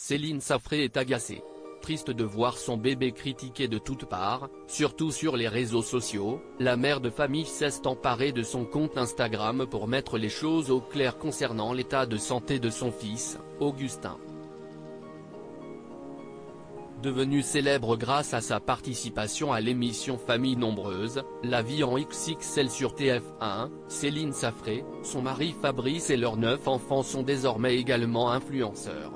Céline Safré est agacée. Triste de voir son bébé critiqué de toutes parts, surtout sur les réseaux sociaux, la mère de famille s'est emparée de son compte Instagram pour mettre les choses au clair concernant l'état de santé de son fils, Augustin. Devenue célèbre grâce à sa participation à l'émission Famille Nombreuse, La Vie en XXL sur TF1, Céline Safré, son mari Fabrice et leurs 9 enfants sont désormais également influenceurs.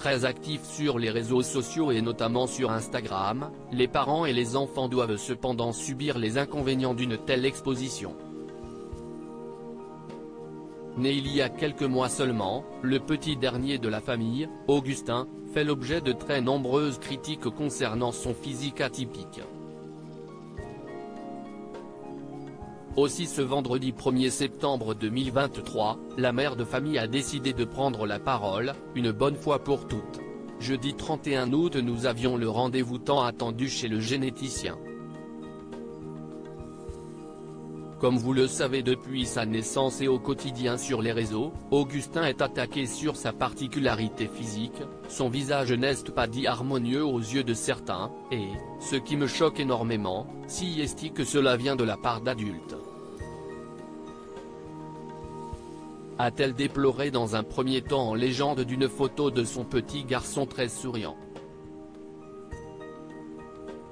Très actifs sur les réseaux sociaux et notamment sur Instagram, les parents et les enfants doivent cependant subir les inconvénients d'une telle exposition. Né il y a quelques mois seulement, le petit dernier de la famille, Augustin, fait l'objet de très nombreuses critiques concernant son physique atypique. Aussi ce vendredi 1er septembre 2023, la mère de famille a décidé de prendre la parole, une bonne fois pour toutes. Jeudi 31 août nous avions le rendez-vous tant attendu chez le généticien. Comme vous le savez depuis sa naissance et au quotidien sur les réseaux, Augustin est attaqué sur sa particularité physique, son visage n'est pas dit harmonieux aux yeux de certains, et, ce qui me choque énormément, si est que cela vient de la part d'adultes. A-t-elle déploré dans un premier temps en légende d'une photo de son petit garçon très souriant.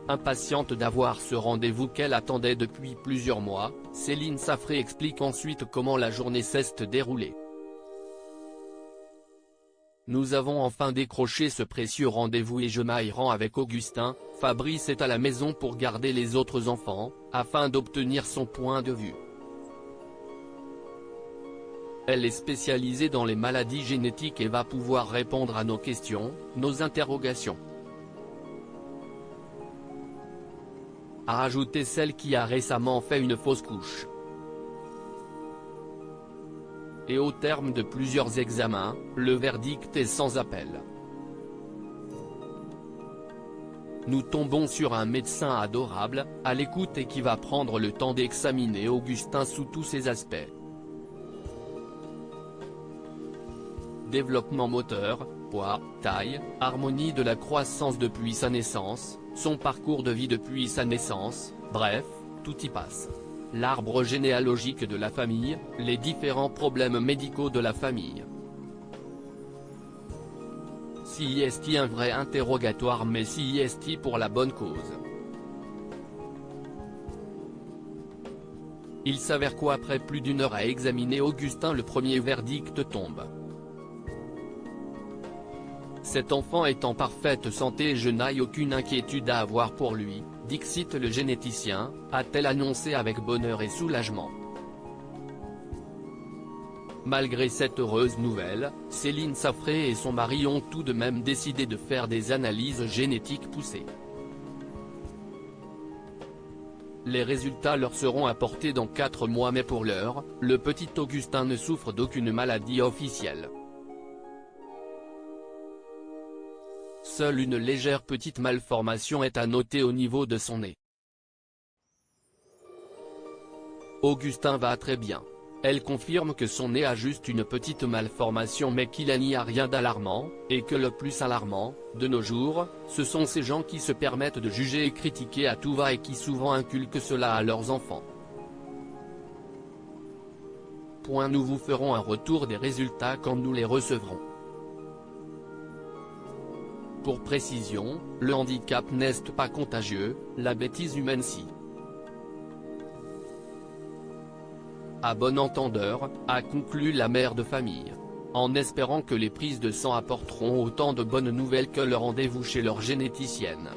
Impatiente d'avoir ce rendez-vous qu'elle attendait depuis plusieurs mois, Céline Safré explique ensuite comment la journée s'est déroulée. Nous avons enfin décroché ce précieux rendez-vous et je m'y rends avec Augustin. Fabrice est à la maison pour garder les autres enfants, afin d'obtenir son point de vue. Elle est spécialisée dans les maladies génétiques et va pouvoir répondre à nos questions, nos interrogations. A ajouté celle qui a récemment fait une fausse couche. Et au terme de plusieurs examens, le verdict est sans appel. Nous tombons sur un médecin adorable, à l'écoute et qui va prendre le temps d'examiner Augustin sous tous ses aspects. Développement moteur, poids, taille, harmonie de la croissance depuis sa naissance, son parcours de vie depuis sa naissance, bref, tout y passe. L'arbre généalogique de la famille, les différents problèmes médicaux de la famille. Si est un vrai interrogatoire mais si est pour la bonne cause. Il s'avère qu'après plus d'une heure à examiner Augustin le premier verdict tombe. Cet enfant est en parfaite santé et je n'ai aucune inquiétude à avoir pour lui, dixit le généticien, a-t-elle annoncé avec bonheur et soulagement. Malgré cette heureuse nouvelle, Céline Safré et son mari ont tout de même décidé de faire des analyses génétiques poussées. Les résultats leur seront apportés dans 4 mois mais pour l'heure, le petit Augustin ne souffre d'aucune maladie officielle. Seule une légère petite malformation est à noter au niveau de son nez. Augustin va très bien. Elle confirme que son nez a juste une petite malformation mais qu'il n'y a rien d'alarmant, et que le plus alarmant, de nos jours, ce sont ces gens qui se permettent de juger et critiquer à tout va et qui souvent inculquent cela à leurs enfants. Nous vous ferons un retour des résultats quand nous les recevrons. Pour précision, le handicap n'est pas contagieux, la bêtise humaine si. À bon entendeur, a conclu la mère de famille. En espérant que les prises de sang apporteront autant de bonnes nouvelles que le rendez-vous chez leur généticienne.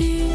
qui